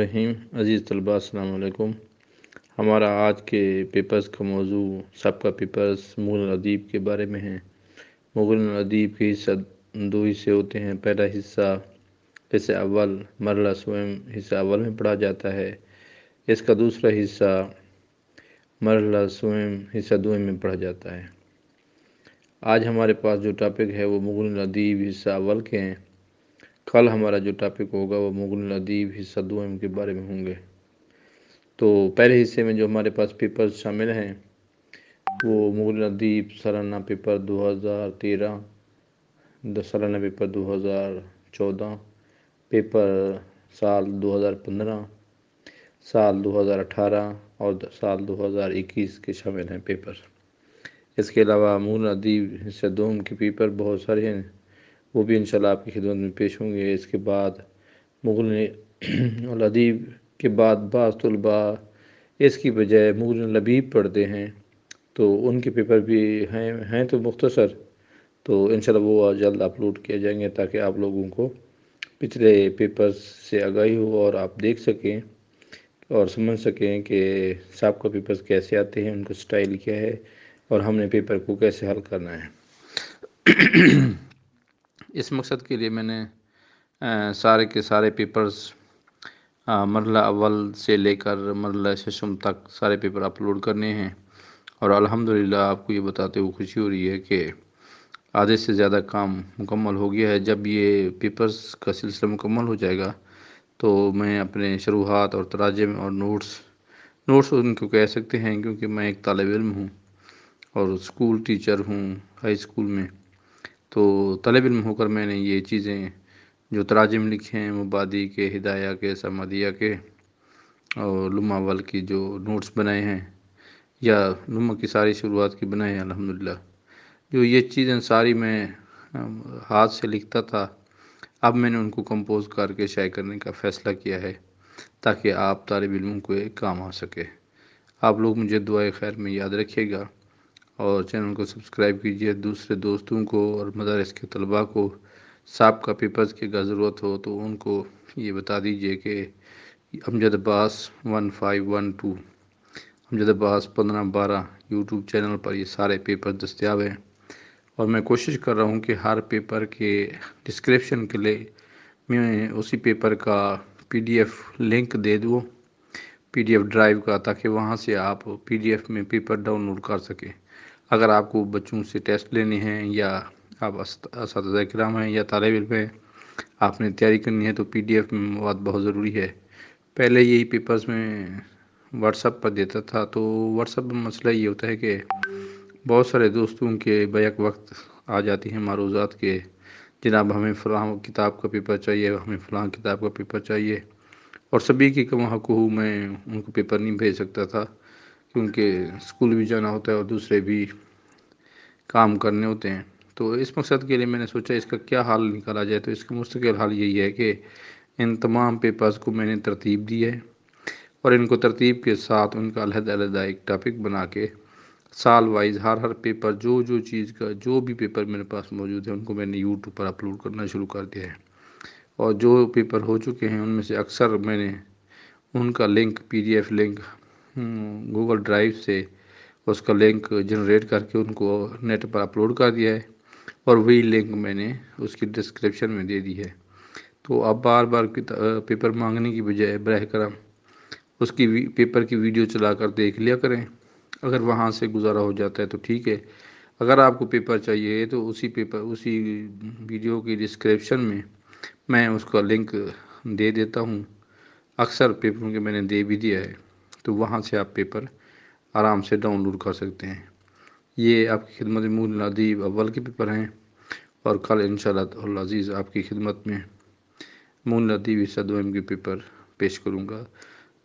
رحیم عزیز طلباء السلام علیکم۔ ہمارا آج کے پیپرز کا موضوع سابقہ پیپرز مغل الادیب کے بارے میں ہے۔ مغل الادیب کے دو حصے ہوتے ہیں۔ پہلا حصہ اول مرحلہ سوم حصہ اول میں پڑھا جاتا ہے۔ اس کا دوسرا حصہ مرحلہ سوم حصہ دوم میں پڑھا جاتا ہے۔ آج ہمارے پاس جو ٹاپک ہے وہ مغل الادیب حصہ اول کے ہیں۔ کل ہمارا جو ٹاپک ہوگا وہ مغل الادیب حصہ دوم کے بارے میں ہوں گے۔ تو پہلے حصے میں جو ہمارے پاس پیپرز شامل ہیں وہ مغل الادیب سالانہ پیپر 2013، سالانہ پیپر 2014، پیپر سال 2015، سال 2018 اور سال 2021 کے شامل ہیں پیپر۔ اس کے علاوہ مغل الادیب حصہ دوم کے پیپر بہت سارے ہیں، وہ بھی انشاءاللہ آپ کی خدمت میں پیش ہوں گے۔ اس کے بعد مغل الادیب کے بعد بعض طلباء اس کی بجائے مغل الادیب پڑھتے ہیں، تو ان کے پیپر بھی ہیں تو مختصر، تو انشاءاللہ وہ جلد اپلوڈ کیے جائیں گے تاکہ آپ لوگوں کو پچھلے پیپرز سے آگاہی ہو اور آپ دیکھ سکیں اور سمجھ سکیں کہ سابقہ پیپرز کیسے آتے ہیں، ان کا سٹائل کیا ہے اور ہم نے پیپر کو کیسے حل کرنا ہے۔ اس مقصد کے لیے میں نے سارے کے سارے پیپرز مرحلہ اول سے لے کر مرحلہ ششم تک سارے پیپر اپلوڈ کرنے ہیں، اور الحمدللہ آپ کو یہ بتاتے ہوئے خوشی ہو رہی ہے کہ آدھے سے زیادہ کام مکمل ہو گیا ہے۔ جب یہ پیپرز کا سلسلہ مکمل ہو جائے گا تو میں اپنے شروحات اور تراجم اور نوٹس ان کو کہہ سکتے ہیں، کیونکہ میں ایک طالب علم ہوں اور اسکول ٹیچر ہوں ہائی اسکول میں، تو طالب علم ہو کر میں نے یہ چیزیں جو تراجم لکھے ہیں مبادی کے، ہدایہ کے، سمدیہ کے اور لمحہ اول کی جو نوٹس بنائے ہیں، یا لمحہ کی ساری شروعات کی بنائے ہیں الحمدللہ، جو یہ چیزیں ساری میں ہاتھ سے لکھتا تھا، اب میں نے ان کو کمپوز کر کے شائع کرنے کا فیصلہ کیا ہے تاکہ آپ طالب علموں کو ایک کام آ سکے۔ آپ لوگ مجھے دعائے خیر میں یاد رکھیے گا اور چینل کو سبسکرائب کیجیے۔ دوسرے دوستوں کو اور مدارس کے طلباء کو سابقہ پیپرز کی اگر ضرورت ہو تو ان کو یہ بتا دیجئے کہ امجد عباس 1512 امجد عباس 1512 یوٹیوب چینل پر یہ سارے پیپر دستیاب ہیں، اور میں کوشش کر رہا ہوں کہ ہر پیپر کے ڈسکرپشن کے لیے میں اسی پیپر کا PDF لنک دے دوں، PDF ڈرائیو کا، تاکہ وہاں سے آپ PDF میں پیپر ڈاؤن لوڈ کر سکیں۔ اگر آپ کو بچوں سے ٹیسٹ لینے ہیں، یا آپ اساتذہ کرام ہیں یا طالب علم ہیں، آپ نے تیاری کرنی ہے، تو PDF میں مواد بہت ضروری ہے۔ پہلے یہی پیپرز میں واٹس ایپ پر دیتا تھا، تو واٹس ایپ میں مسئلہ یہ ہوتا ہے کہ بہت سارے دوستوں کے بیک وقت آ جاتی ہیں معروضات کے جناب ہمیں فلاں کتاب کا پیپر چاہیے، ہمیں فلاں کتاب کا پیپر چاہیے، اور سبھی کی کما حق ہوں میں ان کو پیپر نہیں بھیج سکتا تھا، کیونکہ اسکول بھی جانا ہوتا ہے اور دوسرے بھی کام کرنے ہوتے ہیں۔ تو اس مقصد کے لیے میں نے سوچا اس کا کیا حل نکالا جائے، تو اس کا مستقل حل یہی ہے کہ ان تمام پیپرز کو میں نے ترتیب دی ہے، اور ان کو ترتیب کے ساتھ ان کا علیحدہ علیحدہ ایک ٹاپک بنا کے سال وائز ہر پیپر جو چیز کا جو بھی پیپر میرے پاس موجود ہے ان کو میں نے یوٹیوب پر اپلوڈ کرنا شروع کر دیا ہے، اور جو پیپر ہو چکے ہیں ان میں سے اکثر میں نے ان کا link PDF link Google drive سے اس کا لنک جنریٹ کر کے ان کو نیٹ پر اپلوڈ کر دیا ہے، اور وہی لنک میں نے اس کی ڈسکرپشن میں دے دی ہے۔ تو آپ بار بار پیپر مانگنے کی بجائے براہ کرم اس کی پیپر کی ویڈیو چلا کر دیکھ لیا کریں۔ اگر وہاں سے گزارا ہو جاتا ہے تو ٹھیک ہے، اگر آپ کو پیپر چاہیے تو اسی ویڈیو کی ڈسکرپشن میں اس کا لنک دے دیتا ہوں۔ اکثر پیپروں کے میں نے دے بھی دیا ہے، تو وہاں سے آپ پیپر آرام سے ڈاؤن لوڈ کر سکتے ہیں۔ یہ آپ کی خدمت میں مغل الادیب اول کے پیپر ہیں، اور کل انشاءاللہ العزیز آپ کی خدمت میں مغل الادیب حصہ دوم کے پیپر پیش کروں گا۔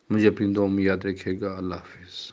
مجھے اپنی دعاؤں میں یاد رکھیے گا۔ اللہ حافظ۔